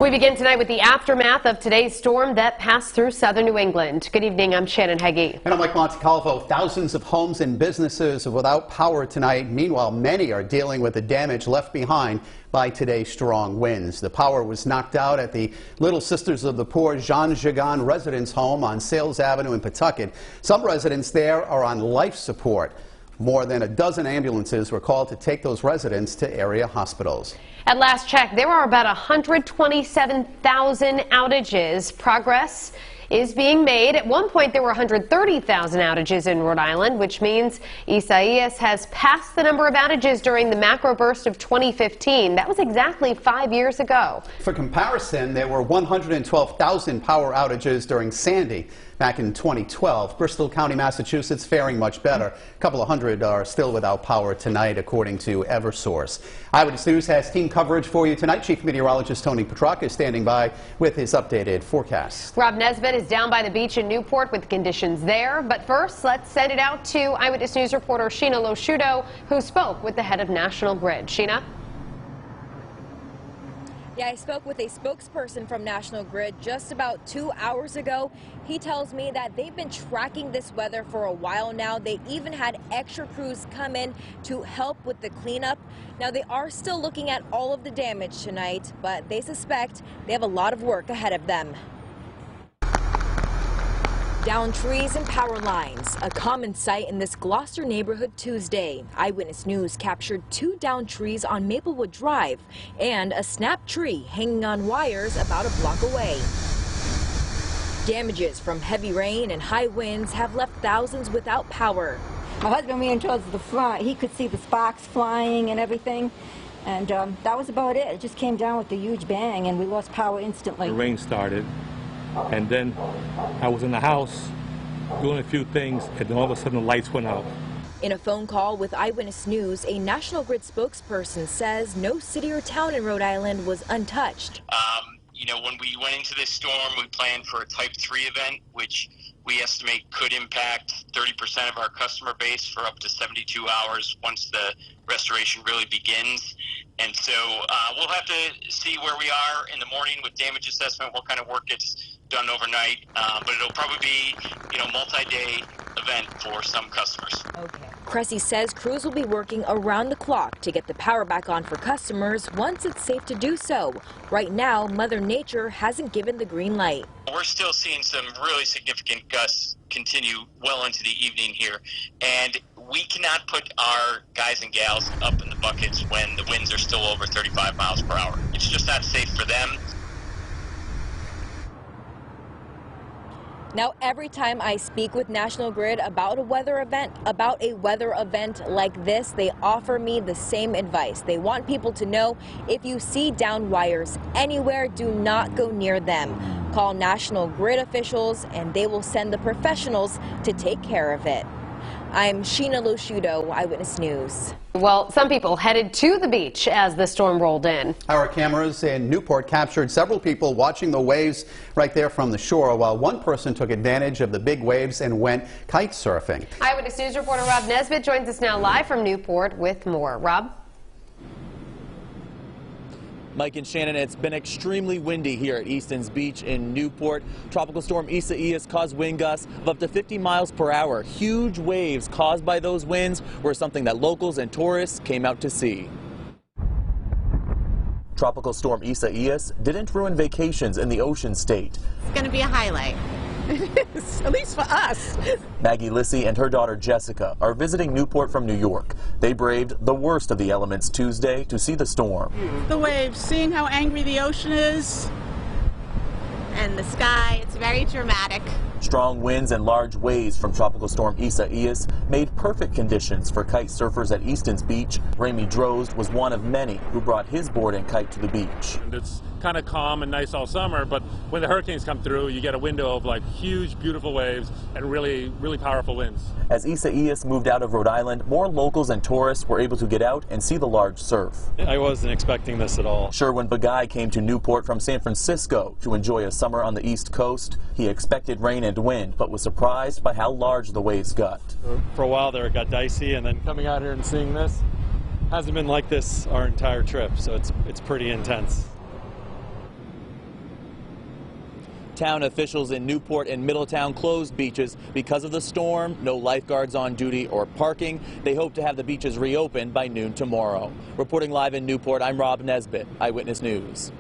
We begin tonight with the aftermath of today's storm that passed through southern New England. Good evening, I'm Shannon Heggie. And I'm Mike Montecalvo. Thousands of homes and businesses are without power tonight. Meanwhile, many are dealing with the damage left behind by today's strong winds. The power was knocked out at the Little Sisters of the Poor Jean Jagan residence home on Sales Avenue in Pawtucket. Some residents there are on life support. More than a dozen ambulances were called to take those residents to area hospitals. At last check, there are about 127,000 outages. Progress is being made. At one point, there were 130,000 outages in Rhode Island, which means Isaias has passed the number of outages during the macro burst of 2015. That was exactly 5 years ago. For comparison, there were 112,000 power outages during Sandy back in 2012. Bristol County, Massachusetts, faring much better. A couple of hundred are still without power tonight, according to Eversource. Eyewitness News has team coverage for you tonight. Chief Meteorologist Tony Petrarca is standing by with his updated forecast. Rob Nesbitt is down by the beach in Newport with conditions there. But first, let's send it out to Eyewitness News reporter Sheena Losciuto, who spoke with the head of National Grid. Sheena? Yeah, I spoke with a spokesperson from National Grid just about 2 hours ago. He tells me that they've been tracking this weather for a while now. They even had extra crews come in to help with the cleanup. Now, they are still looking at all of the damage tonight, but they suspect they have a lot of work ahead of them. Down trees and power lines, a common sight in this Gloucester neighborhood Tuesday. Eyewitness News captured 2 downed trees on Maplewood Drive and a snapped tree hanging on wires about a block away. Damages from heavy rain and high winds have left thousands without power. My husband ran towards the front. He could see the sparks flying and everything. And that was about it. It just came down with a huge bang and we lost power instantly. The rain started. And then I was in the house doing a few things, and then all of a sudden the lights went out. In a phone call with Eyewitness News, a National Grid spokesperson says no city or town in Rhode Island was untouched. You know, when we went into this storm, we planned for a Type 3 event, which we estimate could impact 30% of our customer base for up to 72 hours once the restoration really begins. And so we'll have to see where we are in the morning with damage assessment, what kind of work gets done overnight. But it'll probably be, multi-day event for some customers. Okay. Cressy says crews will be working around the clock to get the power back on for customers once it's safe to do so. Right now, Mother Nature hasn't given the green light. We're still seeing some really significant gusts continue well into the evening here, and we cannot put our guys and gals up in the buckets when the winds are still over 35 miles per hour. It's just not safe for them. Now, every time I speak with National Grid about a weather event like this, they offer me the same advice. They want people to know if you see downed wires anywhere, do not go near them. Call National Grid officials and they will send the professionals to take care of it. I'm Sheena Losciuto, Eyewitness News. Well, some people headed to the beach as the storm rolled in. Our cameras in Newport captured several people watching the waves right there from the shore, while one person took advantage of the big waves and went kite surfing. Eyewitness News reporter Rob Nesbitt joins us now live from Newport with more. Rob? Mike and Shannon, it's been extremely windy here at Easton's Beach in Newport. Tropical storm Isaias caused wind gusts of up to 50 miles per hour. Huge waves caused by those winds were something that locals and tourists came out to see. Tropical storm Isaias didn't ruin vacations in the Ocean State. It's going to be a highlight. At least for us. Maggie Lissy and her daughter Jessica are visiting Newport from New York. They braved the worst of the elements Tuesday to see the storm. The waves, seeing how angry the ocean is, and the sky, it's very dramatic. Strong winds and large waves from Tropical Storm Isaias made perfect conditions for kite surfers at Easton's Beach. Ramey Drozd was one of many who brought his board and kite to the beach. It's kind of calm and nice all summer, but when the hurricanes come through, you get a window of like huge, beautiful waves and really, really powerful winds. As Isaias moved out of Rhode Island, more locals and tourists were able to get out and see the large surf. I wasn't expecting this at all. Sherwin Bagay came to Newport from San Francisco to enjoy a summer on the East Coast. He expected rain and wind, but was surprised by how large the waves got. For a while there it got dicey, and then coming out here and seeing this hasn't been like this our entire trip, so it's pretty intense. Town officials in Newport and Middletown closed beaches because of the storm. No lifeguards on duty or parking. They hope to have the beaches reopened by noon tomorrow. Reporting live in Newport, I'm Rob Nesbitt, Eyewitness News.